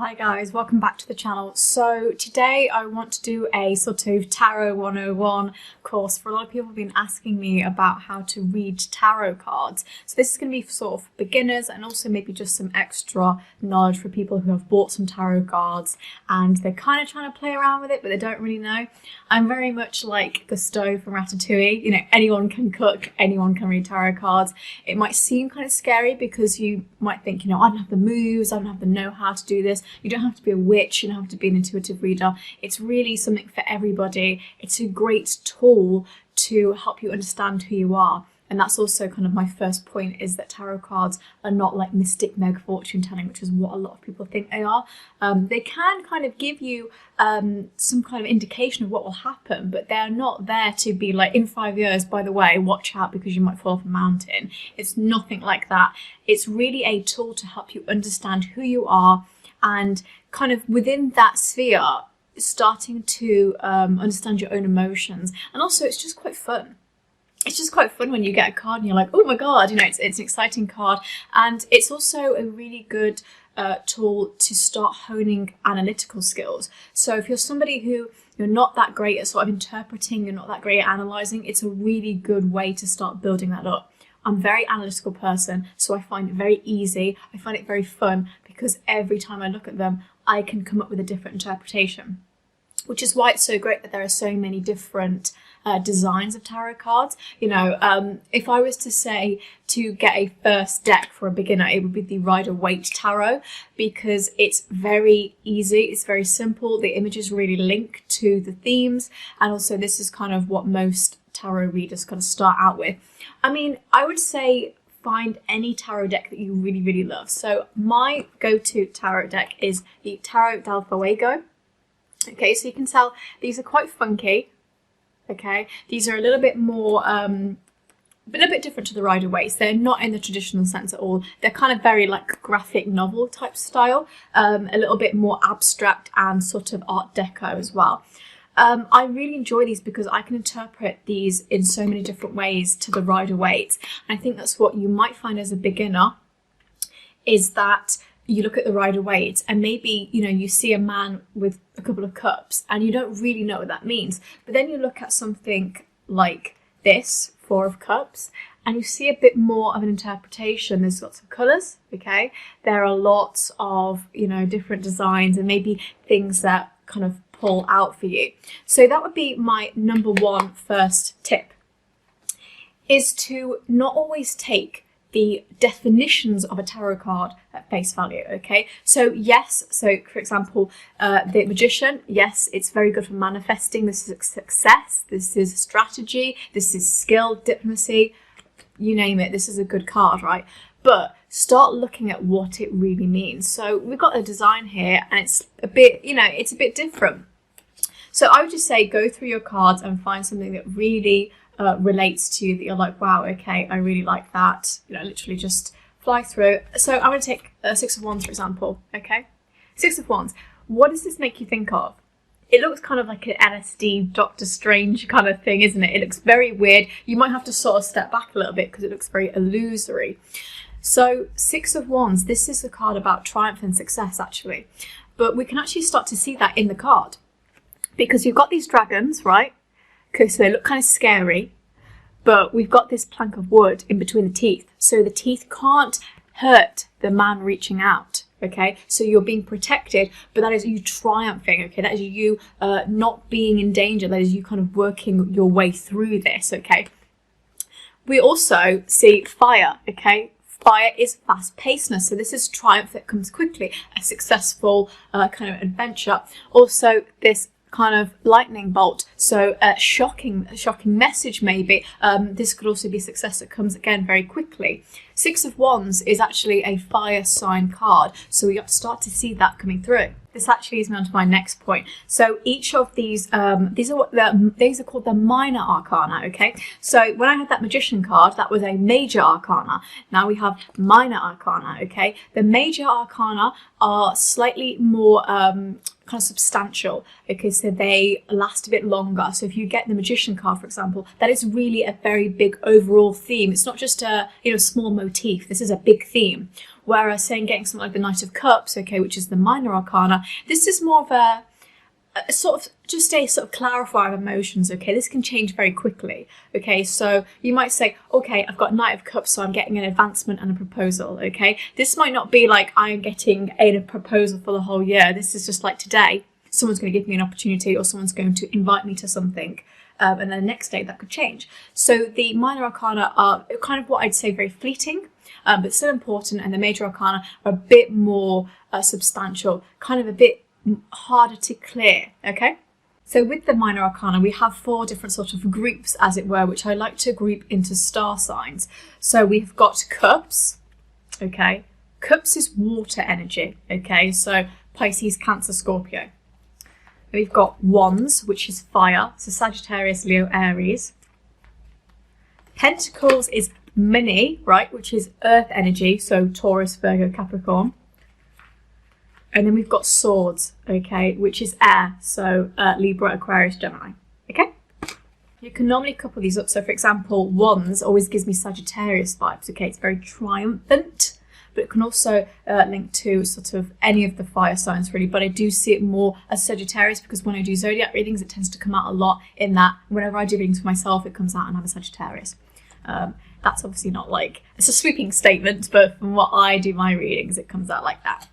Hi guys, welcome back to the channel. So today I want to do a sort of Tarot 101 course. For a lot of people have been asking me about how to read tarot cards. So this is going to be for sort of beginners and also maybe just some extra knowledge for people who have bought some tarot cards and they're kind of trying to play around with it but they don't really know. I'm very much like Gusteau from Ratatouille. You know, anyone can cook, anyone can read tarot cards. It might seem kind of scary because you might think, you know, I don't have the moves, I don't have the know-how to do this. You don't have to be a witch, you don't have to be an intuitive reader. It's really something for everybody. It's a great tool to help you understand who you are. And that's also kind of my first point, is that tarot cards are not like mystic meg fortune telling, which is what a lot of people think they are. They can kind of give you some kind of indication of what will happen, but they're not there to be like, in 5 years, by the way, watch out because you might fall off a mountain. It's nothing like that. It's really a tool to help you understand who you are and kind of within that sphere, starting to understand your own emotions. And also it's just quite fun. It's just quite fun when you get a card and you're like, oh my God, you know, it's an exciting card. And it's also a really good tool to start honing analytical skills. So if you're somebody who you're not that great at sort of interpreting, you're not that great at analysing, it's a really good way to start building that up. I'm a very analytical person, so I find it very easy. I find it very fun because every time I look at them, I can come up with a different interpretation, which is why it's so great that there are so many different designs of tarot cards. You know, if I was to say to get a first deck for a beginner, it would be the Rider-Waite Tarot, because it's very easy, it's very simple, the images really link to the themes, and also this is kind of what most tarot readers kind of start out with. I mean, I would say find any tarot deck that you really, really love. So my go-to tarot deck is the Tarot del Fuego. Okay, so you can tell these are quite funky. Okay, these are a little bit more, a little bit different to the Rider-Waites. They're not in the traditional sense at all. They're kind of very like graphic novel type style, a little bit more abstract and sort of Art Deco as well. I really enjoy these because I can interpret these in so many different ways to the Rider-Waites. And I think that's what you might find as a beginner, is that you look at the Rider-Waite and maybe, you know, you see a man with a couple of cups and you don't really know what that means. But then you look at something like this, 4 of Cups, and you see a bit more of an interpretation. There's lots of colours, okay? There are lots of, you know, different designs and maybe things that kind of pull out for you. So that would be my number one first tip, is to not always take the definitions of a tarot card at face value, okay? So yes, so for example, the Magician, yes, it's very good for manifesting. This is success, this is strategy, this is skill, diplomacy, you name it, this is a good card, right? But start looking at what it really means. So we've got a design here and it's a bit, you know, it's a bit different. So I would just say go through your cards and find something that really relates to you, that you're like, wow, okay, I really like that. You know, literally just fly through. So I'm going to take 6 of Wands, for example, okay? 6 of Wands. What does this make you think of? It looks kind of like an LSD, Doctor Strange kind of thing, isn't it? It looks very weird. You might have to sort of step back a little bit because it looks very illusory. So 6 of Wands, this is a card about triumph and success, actually. But we can actually start to see that in the card, because you've got these dragons, right? Okay, so they look kind of scary, but we've got this plank of wood in between the teeth. So the teeth can't hurt the man reaching out, okay? So you're being protected, but that is you triumphing, okay? That is you not being in danger. That is you kind of working your way through this, okay? We also see fire, okay? Fire is fast-pacedness, so this is triumph that comes quickly, a successful kind of adventure. Also, this kind of lightning bolt, so a shocking message maybe. This could also be success that comes again very quickly. 6 of Wands is actually a fire sign card, so we start to see that coming through. This actually leads me on to my next point. So each of these are called the minor arcana, okay? So when I had that Magician card, that was a major arcana. Now we have minor arcana, okay? The major arcana are slightly more kind of substantial. Okay, so they last a bit longer. So if you get the Magician card, for example, that is really a very big overall theme. It's not just a small motif. This is a big theme. Whereas saying getting something like the Knight of Cups, okay, which is the minor arcana, this is more of a sort of just a sort of clarifier of emotions. Okay, this can change very quickly. Okay, so you might say, okay, I've got Knight of Cups, so I'm getting an advancement and a proposal. Okay, this might not be like I'm getting a proposal for the whole year. This is just like today, someone's going to give me an opportunity, or someone's going to invite me to something, and then the next day that could change. So the minor arcana are kind of what I'd say very fleeting, but still important, and the major arcana are a bit more substantial, kind of a bit harder to clear. Okay, so with the minor arcana we have 4 different sort of groups, as it were, which I like to group into star signs. So we've got cups. Okay, cups is water energy. Okay, so Pisces, Cancer, Scorpio. We've got wands, which is fire, so Sagittarius, Leo, Aries. Pentacles is money, right, which is earth energy, so Taurus, Virgo, Capricorn. And then we've got swords, okay, which is air, so Libra, Aquarius, Gemini, okay? You can normally couple these up. So, for example, wands always gives me Sagittarius vibes, okay? It's very triumphant, but it can also link to sort of any of the fire signs, really. But I do see it more as Sagittarius because when I do zodiac readings, it tends to come out a lot in that. Whenever I do readings for myself, it comes out and I'm a Sagittarius. That's obviously not like, it's a sweeping statement, but from what I do my readings, it comes out like that.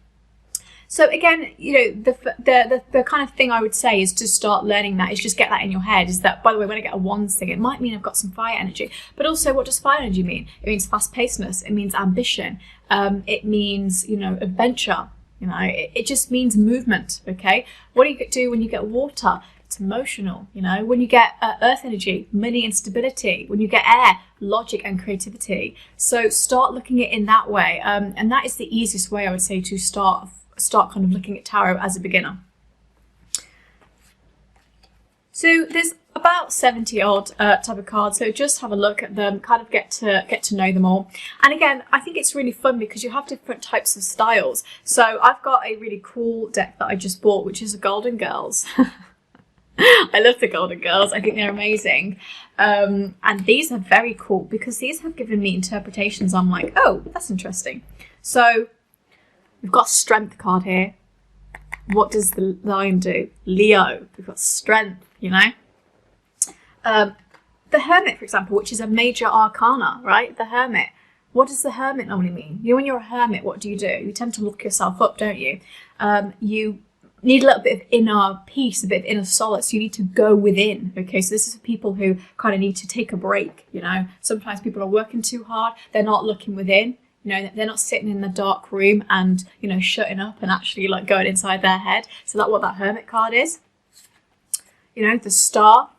So again, you know, the kind of thing I would say is to start learning that, is just get that in your head, is that, by the way, when I get a wands thing, it might mean I've got some fire energy, but also what does fire energy mean? It means fast-pacedness, it means ambition, it means, you know, adventure, you know, it just means movement, okay? What do you do when you get water? It's emotional, you know. When you get earth energy, money and stability. When you get air, logic and creativity. So start looking at it in that way, and that is the easiest way, I would say, to start kind of looking at tarot as a beginner. So there's about 70 odd type of cards, so just have a look at them, kind of get to know them all. And again, I think it's really fun because you have different types of styles. So I've got a really cool deck that I just bought, which is a Golden Girls. I love the Golden Girls. I think they're amazing. And these are very cool because these have given me interpretations. I'm like, oh, that's interesting. So we've got Strength card here. What does the lion do? Leo. We've got strength, you know. The Hermit, for example, which is a major arcana, right? The Hermit. What does the Hermit normally mean? You know, when you're a hermit, what do? You tend to lock yourself up, don't you? You need a little bit of inner peace, a bit of inner solace. You need to go within, okay? So this is for people who kind of need to take a break, you know. Sometimes people are working too hard. They're not looking within. You know, they're not sitting in the dark room and, you know, shutting up and actually like going inside their head. So that's what that Hermit card is. You know, the Star,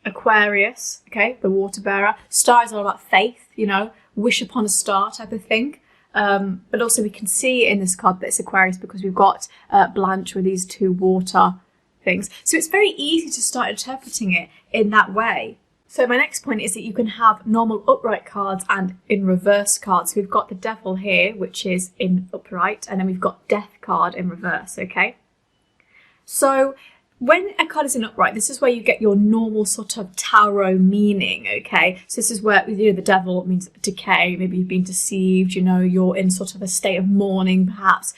Aquarius, okay, the water bearer. Star is all about faith, you know, wish upon a star type of thing. But also we can see in this card that it's Aquarius because we've got Blanche with these 2 water things. So it's very easy to start interpreting it in that way. So my next point is that you can have normal upright cards and in reverse cards. So we've got the Devil here, which is in upright, and then we've got Death card in reverse, okay? So when a card is in upright, this is where you get your normal sort of tarot meaning, okay? So this is where, you know, the Devil means decay, maybe you've been deceived, you know, you're in sort of a state of mourning, perhaps.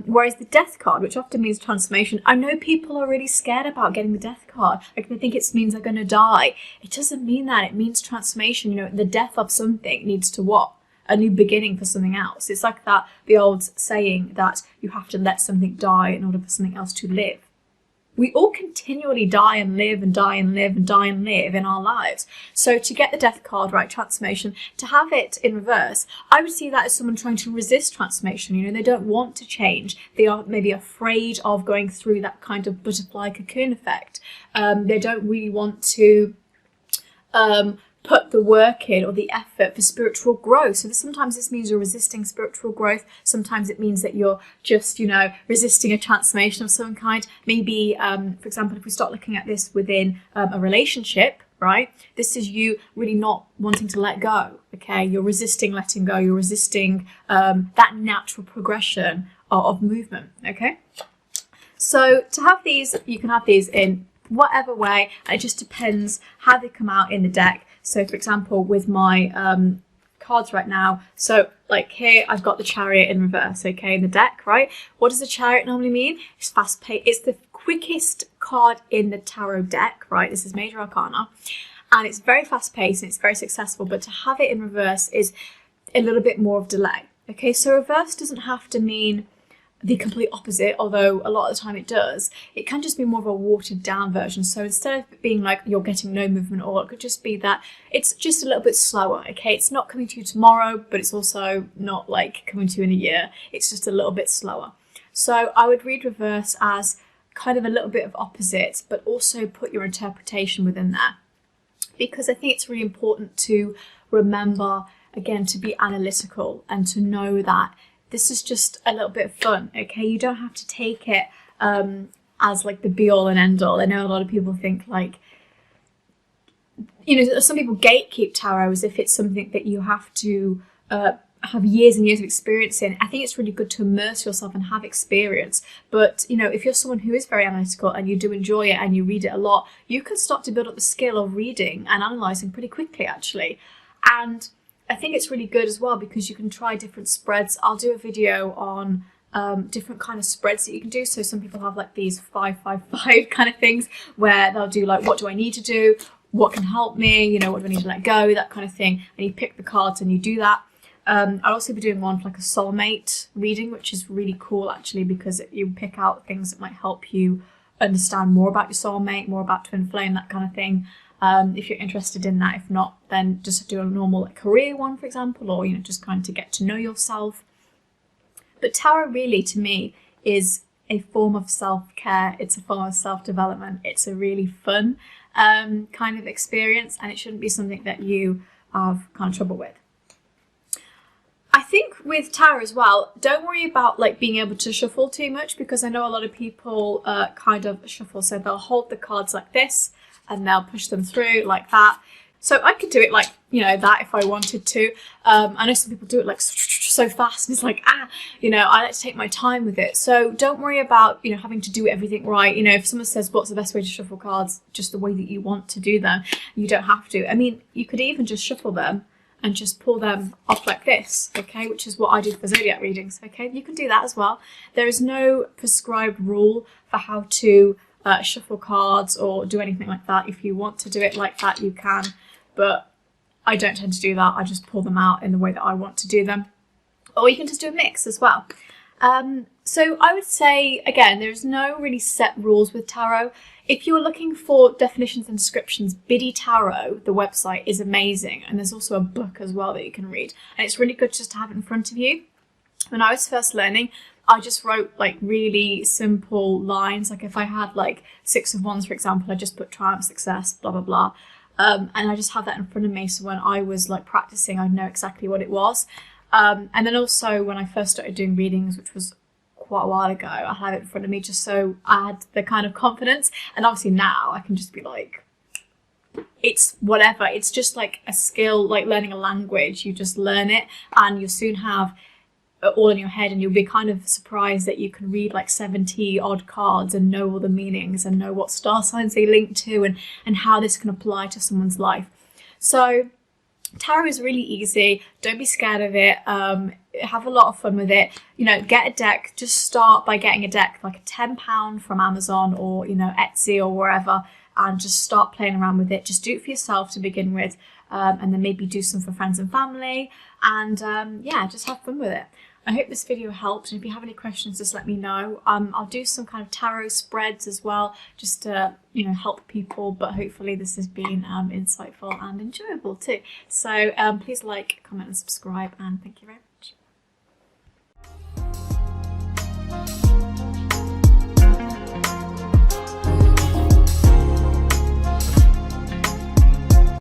Whereas the Death card, which often means transformation, I know people are really scared about getting the Death card. Like, they think it means they're going to die. It doesn't mean that. It means transformation. You know, the death of something needs to what? A new beginning for something else. It's like that, the old saying that you have to let something die in order for something else to live. We all continually die and live and die and live and die and live in our lives. So to get the Death card, right, transformation, to have it in reverse, I would see that as someone trying to resist transformation. You know, they don't want to change. They are maybe afraid of going through that kind of butterfly cocoon effect. They don't really want to put the work in or the effort for spiritual growth. So sometimes this means you're resisting spiritual growth. Sometimes it means that you're just, you know, resisting a transformation of some kind. Maybe, for example, if we start looking at this within a relationship, right? This is you really not wanting to let go, okay? You're resisting letting go. You're resisting that natural progression of movement, okay? So to have these, you can have these in whatever way, and it just depends how they come out in the deck. So for example, with my cards right now, so like here I've got the Chariot in reverse, okay, in the deck, right? What does the Chariot normally mean? It's fast paced. It's the quickest card in the tarot deck, right? This is Major Arcana, and it's very fast paced and it's very successful, but to have it in reverse is a little bit more of delay. Okay, so reverse doesn't have to mean the complete opposite, although a lot of the time it does. It can just be more of a watered down version. So instead of it being like you're getting no movement, or it could just be that it's just a little bit slower. Okay, it's not coming to you tomorrow, but it's also not like coming to you in a year. It's just a little bit slower. So I would read reverse as kind of a little bit of opposite, but also put your interpretation within there, because I think it's really important to remember, again, to be analytical and to know that this is just a little bit of fun, okay? You don't have to take it as like the be all and end all. I know a lot of people think like, you know, some people gatekeep tarot as if it's something that you have to have years and years of experience in. I think it's really good to immerse yourself and have experience. But, you know, if you're someone who is very analytical and you do enjoy it and you read it a lot, you can start to build up the skill of reading and analysing pretty quickly, actually. And I think it's really good as well because you can try different spreads. I'll do a video on different kind of spreads that you can do. So some people have like these 5-5-5 kind of things where they'll do like, what do I need to do? What can help me? You know, what do I need to let go? That kind of thing. And you pick the cards and you do that. I'll also be doing one for like a soulmate reading, which is really cool actually, because you pick out things that might help you understand more about your soulmate, more about twin flame, that kind of thing. If you're interested in that. If not, then just do a normal like career one, for example, or, you know, just kind of to get to know yourself. But tarot really, to me, is a form of self-care. It's a form of self-development. It's a really fun kind of experience, and it shouldn't be something that you have kind of trouble with. I think with tarot as well, don't worry about like being able to shuffle too much, because I know a lot of people kind of shuffle. So they'll hold the cards like this and they'll push them through like that. So I could do it like, you know, that if I wanted to. I know some people do it like so fast and it's like, you know, I like to take my time with it. So don't worry about, you know, having to do everything right. You know, if someone says, what's the best way to shuffle cards? Just the way that you want to do them. You don't have to. I mean, you could even just shuffle them and just pull them off like this, okay, which is what I do for zodiac readings, okay? You can do that as well. There is no prescribed rule for how to shuffle cards or do anything like that. If you want to do it like that, you can, but I don't tend to do that. I just pull them out in the way that I want to do them. Or you can just do a mix as well. So I would say, again, there's no really set rules with tarot. If you're looking for definitions and descriptions, Biddy Tarot, the website, is amazing. And there's also a book as well that you can read. And it's really good just to have it in front of you. When I was first learning, I just wrote like really simple lines. Like if I had like 6 of Wands, for example, I just put triumph, success, blah, blah, blah. And I just have that in front of me. So when I was like practicing, I'd know exactly what it was. And then also when I first started doing readings, which was quite a while ago, I had it in front of me just so I had the kind of confidence. And obviously now I can just be like, it's whatever. It's just like a skill, like learning a language. You just learn it and you soon have all in your head, and you'll be kind of surprised that you can read like 70 odd cards and know all the meanings and know what star signs they link to and how this can apply to someone's life. So tarot is really easy. Don't be scared of it. Have a lot of fun with it. You know, get a deck. Just start by getting a deck, like a £10 from Amazon or, you know, Etsy or wherever, and just start playing around with it. Just do it for yourself to begin with, and then maybe do some for friends and family, and yeah, just have fun with it. I hope this video helped, and if you have any questions, just let me know. I'll do some kind of tarot spreads as well, just to, you know, help people, but hopefully this has been insightful and enjoyable too. So please like, comment and subscribe, and thank you very much.